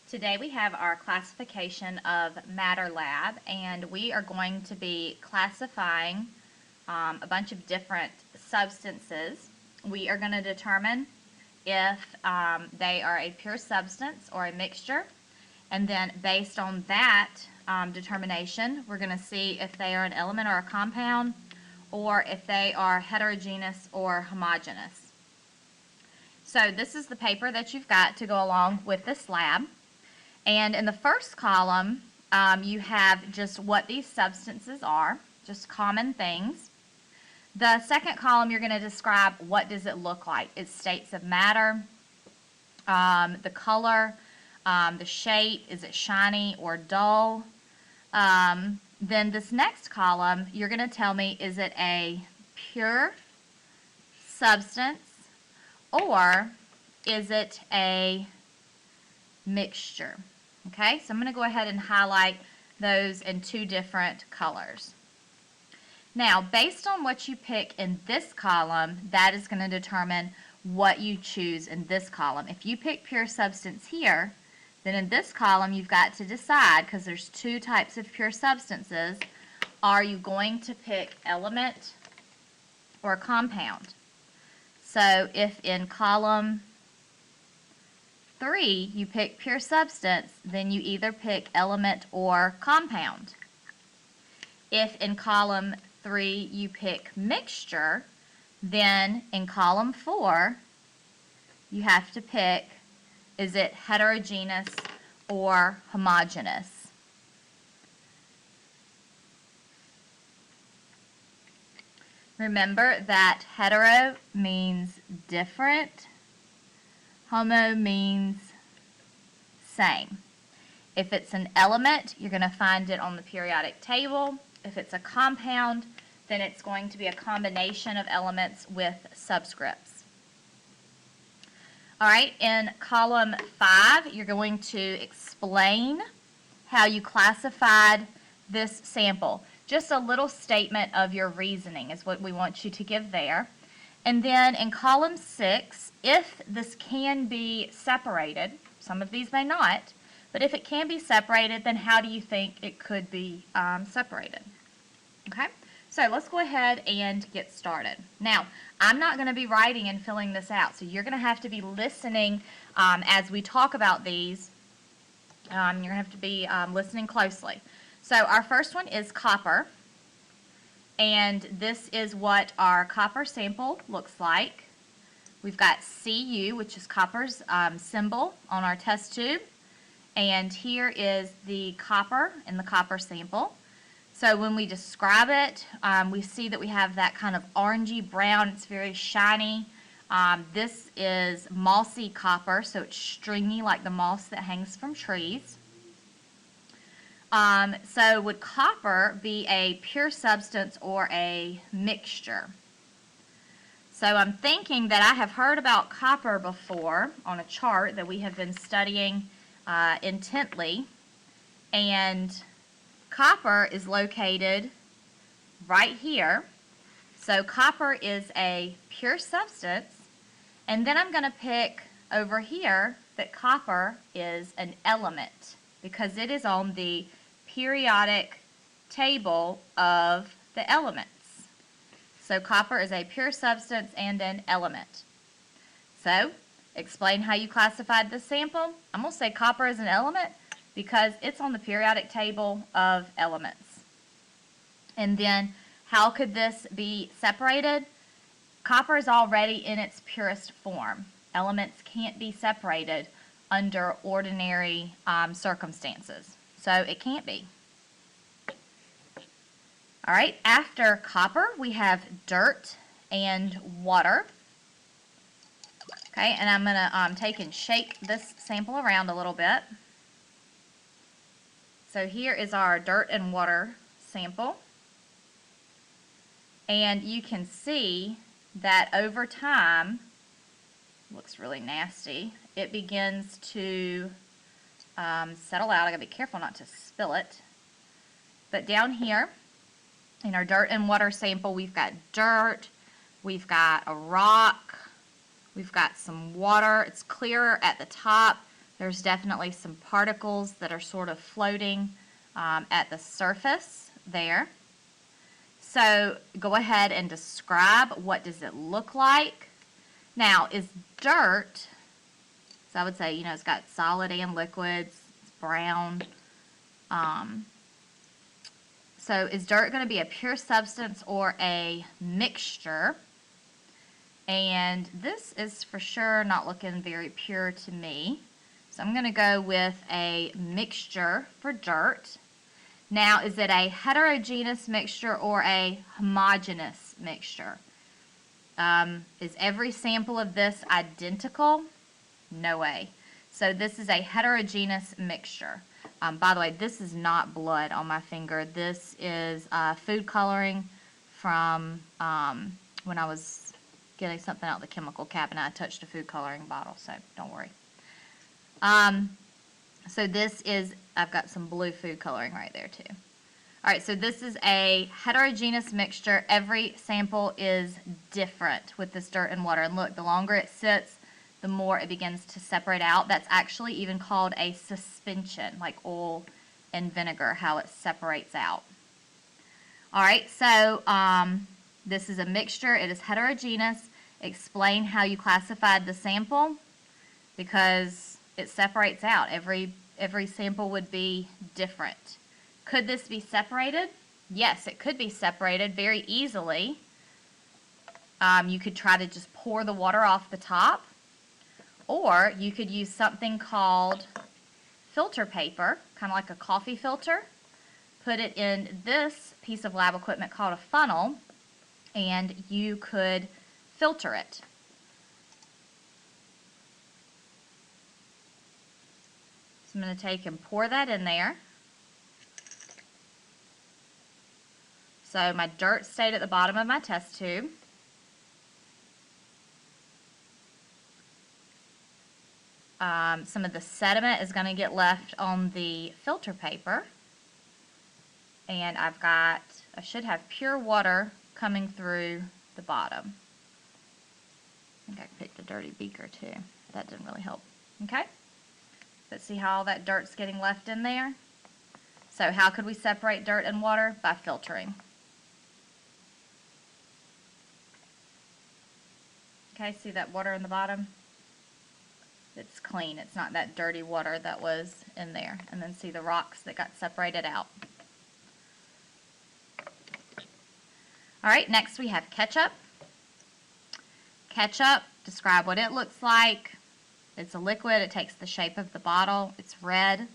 Today we have our classification of matter lab, and we are going to be classifying a bunch of different substances. We are going to determine if they are a pure substance or a mixture, and then based on that determination, we're going to see if they are an element or a compound, or if they are heterogeneous or homogeneous. So this is the paper that you've got to go along with this lab. And in the first column, you have just what these substances are, just common things. The second column, you're going to describe what does it look like. Its states of matter, the color, the shape, is it shiny or dull? Then this next column, you're going to tell me, is it a pure substance or is it a mixture? Okay, so I'm going to go ahead and highlight those in two different colors. Now, based on what you pick in this column, that is going to determine what you choose in this column. If you pick pure substance here, then in this column you've got to decide, because there's two types of pure substances, are you going to pick element or compound? So if in column 3 you pick pure substance, then you either pick element or compound. If in column 3 you pick mixture, then in column 4 you have to pick, is it heterogeneous or homogeneous? Remember that hetero means different, homo means same. If it's an element, you're going to find it on the periodic table. If it's a compound, then it's going to be a combination of elements with subscripts. All right, in column 5, you're going to explain how you classified this sample. Just a little statement of your reasoning is what we want you to give there. And then in column 6, if this can be separated, some of these may not, but if it can be separated, then how do you think it could be separated? Okay, so let's go ahead and get started. Now, I'm not going to be writing and filling this out, so you're going to have to be listening as we talk about these. You're going to have to be listening closely. So our first one is copper. And this is what our copper sample looks like. We've got Cu, which is copper's symbol on our test tube. And here is the copper in the copper sample. So when we describe it, we see that we have that kind of orangey brown. It's very shiny. This is mossy copper, so it's stringy like the moss that hangs from trees. So would copper be a pure substance or a mixture? So I'm thinking that I have heard about copper before on a chart that we have been studying intently, and copper is located right here. So copper is a pure substance, and then I'm going to pick over here that copper is an element because it is on the periodic table of the elements. So copper is a pure substance and an element. So explain how you classified this sample. I'm going to say copper is an element because it's on the periodic table of elements. And then how could this be separated? Copper is already in its purest form. Elements can't be separated under ordinary circumstances. So it can't be. All right, after copper, we have dirt and water. Okay, and I'm going to take and shake this sample around a little bit. So here is our dirt and water sample. And you can see that over time, looks really nasty, it begins to settle out. I gotta be careful not to spill it. But down here in our dirt and water sample, we've got dirt, we've got a rock, we've got some water. It's clearer at the top, There's definitely some particles that are sort of floating at the surface there. So go ahead and describe what does it look like. Now, is dirt, so I would say, it's got solid and liquids, it's brown. So is dirt going to be a pure substance or a mixture? And this is for sure not looking very pure to me. So I'm going to go with a mixture for dirt. Now, is it a heterogeneous mixture or a homogeneous mixture? Is every sample of this identical? No way. So this is a heterogeneous mixture. By the way, this is not blood on my finger. This is food coloring from when I was getting something out of the chemical cabinet. I touched a food coloring bottle, so don't worry. So this is, I've got some blue food coloring right there too. All right, so this is a heterogeneous mixture. Every sample is different with this dirt and water. And look, the longer it sits, the more it begins to separate out. That's actually even called a suspension, like oil and vinegar, how it separates out. All right, so this is a mixture. It is heterogeneous. Explain how you classified the sample, because it separates out. Every sample would be different. Could this be separated? Yes, it could be separated very easily. You could try to just pour the water off the top, or you could use something called filter paper, kind of like a coffee filter. Put it in this piece of lab equipment called a funnel, and you could filter it. So I'm going to take and pour that in there. So my dirt stayed at the bottom of my test tube. Some of the sediment is going to get left on the filter paper. And I should have pure water coming through the bottom. I think I picked a dirty beaker too. That didn't really help. Okay? But see how all that dirt's getting left in there? So how could we separate dirt and water? By filtering. Okay, see that water in the bottom? It's clean. It's not that dirty water that was in there. And then see the rocks that got separated out. All right, next we have ketchup. Ketchup, describe what it looks like. It's a liquid. It takes the shape of the bottle. It's red.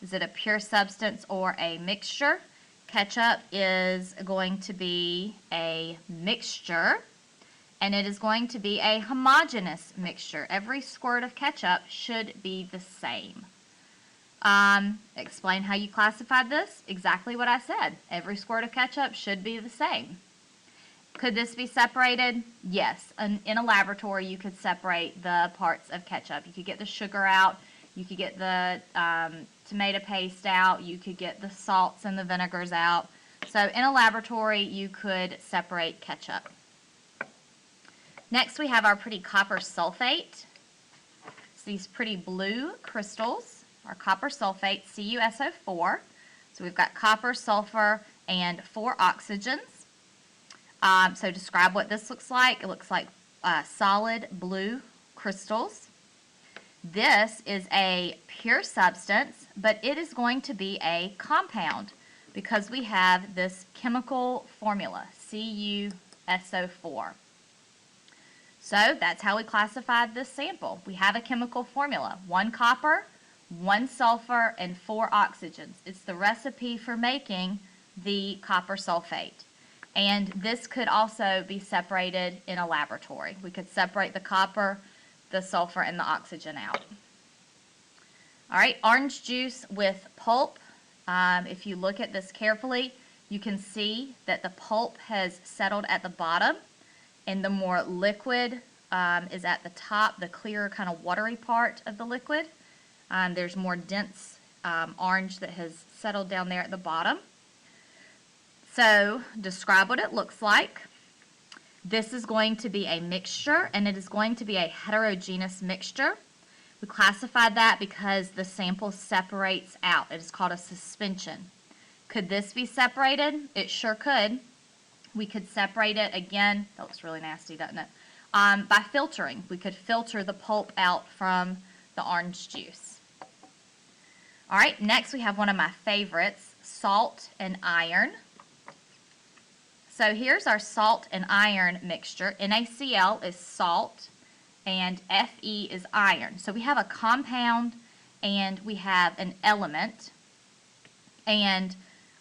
Is it a pure substance or a mixture? Ketchup is going to be a mixture, and it is going to be a homogeneous mixture. Every squirt of ketchup should be the same. Explain how you classified this. Exactly what I said. Every squirt of ketchup should be the same. Could this be separated? Yes. In a laboratory, you could separate the parts of ketchup. You could get the sugar out. You could get the tomato paste out. You could get the salts and the vinegars out. So in a laboratory, you could separate ketchup. Next, we have our pretty copper sulfate. It's these pretty blue crystals, our copper sulfate, CuSO4. So we've got copper, sulfur, and 4 oxygens. So describe what this looks like. It looks like solid blue crystals. This is a pure substance, but it is going to be a compound because we have this chemical formula, CuSO4. So that's how we classified this sample. We have a chemical formula, 1 copper, 1 sulfur, and 4 oxygens. It's the recipe for making the copper sulfate. And this could also be separated in a laboratory. We could separate the copper, the sulfur, and the oxygen out. All right, orange juice with pulp. If you look at this carefully, you can see that the pulp has settled at the bottom, and the more liquid is at the top, the clearer kind of watery part of the liquid. There's more dense orange that has settled down there at the bottom. So describe what it looks like. This is going to be a mixture, and it is going to be a heterogeneous mixture. We classified that because the sample separates out. It is called a suspension. Could this be separated? It sure could. We could separate it again. That looks really nasty, doesn't it? By filtering. We could filter the pulp out from the orange juice. All right, next we have one of my favorites, salt and iron. So here's our salt and iron mixture. NaCl is salt and Fe is iron. So we have a compound and we have an element. And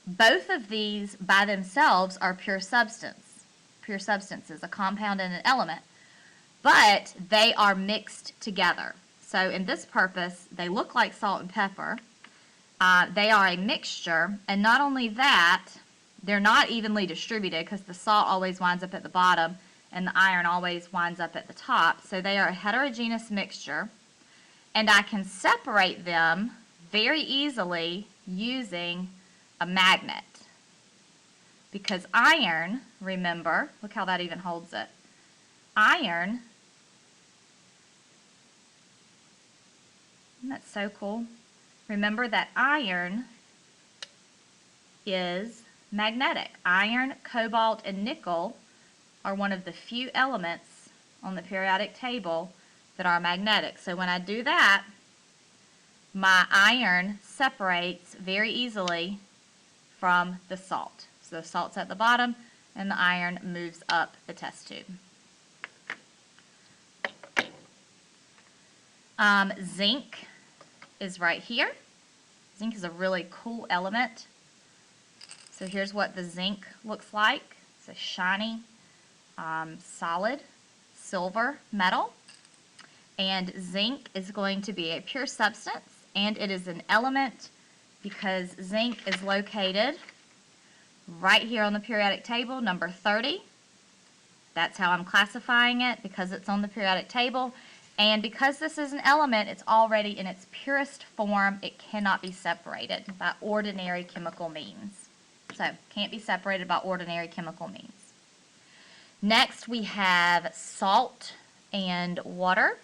both of these by themselves are pure substances, a compound and an element. But they are mixed together. So in this purpose, they look like salt and pepper. They are a mixture, and not only that, they're not evenly distributed because the salt always winds up at the bottom and the iron always winds up at the top. So they are a heterogeneous mixture, and I can separate them very easily using a magnet. Because iron, remember, look how that even holds it. Iron, isn't that so cool? Remember that iron is magnetic. Iron, cobalt, and nickel are one of the few elements on the periodic table that are magnetic. So when I do that, my iron separates very easily from the salt. So the salt's at the bottom and the iron moves up the test tube. Zinc is right here. Zinc is a really cool element. So here's what the zinc looks like. It's a shiny, solid silver metal. And zinc is going to be a pure substance, and it is an element because zinc is located right here on the periodic table, number 30. That's how I'm classifying it, because it's on the periodic table. And because this is an element, it's already in its purest form. It cannot be separated by ordinary chemical means. So, can't be separated by ordinary chemical means. Next, we have salt and water.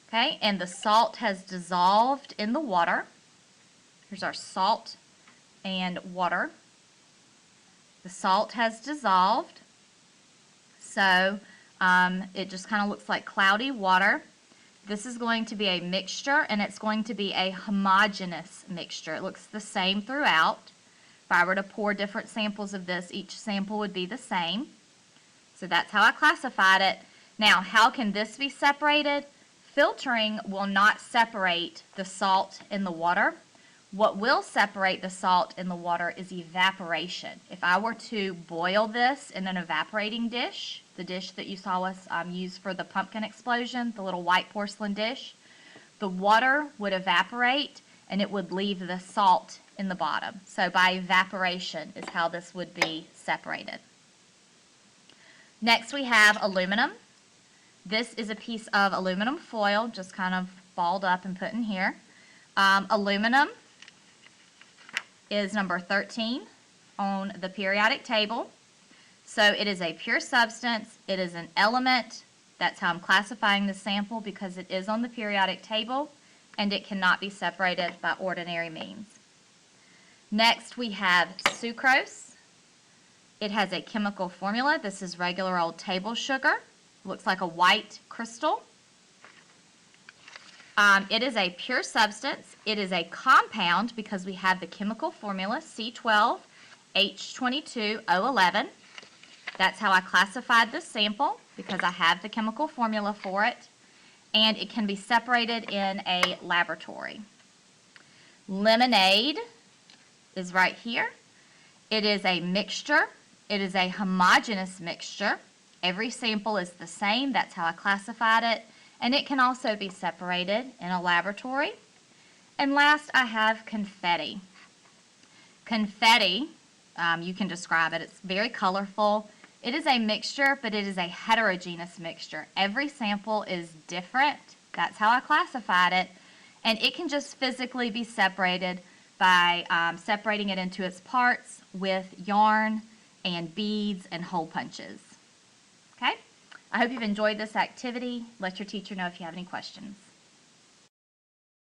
Okay, and the salt has dissolved in the water. Here's our salt and water. The salt has dissolved. So, it just kind of looks like cloudy water. This is going to be a mixture, and it's going to be a homogeneous mixture. It looks the same throughout. If I were to pour different samples of this, each sample would be the same. So that's how I classified it. Now, how can this be separated? Filtering will not separate the salt in the water. What will separate the salt in the water is evaporation. If I were to boil this in an evaporating dish, the dish that you saw us use for the pumpkin explosion, the little white porcelain dish, the water would evaporate and it would leave the salt in the bottom. So by evaporation is how this would be separated. Next we have aluminum. This is a piece of aluminum foil, just kind of balled up and put in here. Aluminum is number 13 on the periodic table. So it is a pure substance. It is an element. That's how I'm classifying the sample, because it is on the periodic table and it cannot be separated by ordinary means. Next we have sucrose. It has a chemical formula. This is regular old table sugar. Looks like a white crystal. It is a pure substance. It is a compound because we have the chemical formula C12H22O11. That's how I classified this sample, because I have the chemical formula for it, and it can be separated in a laboratory. Lemonade is right here. It is a mixture. It is a homogeneous mixture. Every sample is the same. That's how I classified it. And it can also be separated in a laboratory. And last, I have confetti. Confetti, you can describe it. It's very colorful. It is a mixture, but it is a heterogeneous mixture. Every sample is different. That's how I classified it. And it can just physically be separated by separating it into its parts with yarn and beads and hole punches. Okay? I hope you've enjoyed this activity. Let your teacher know if you have any questions.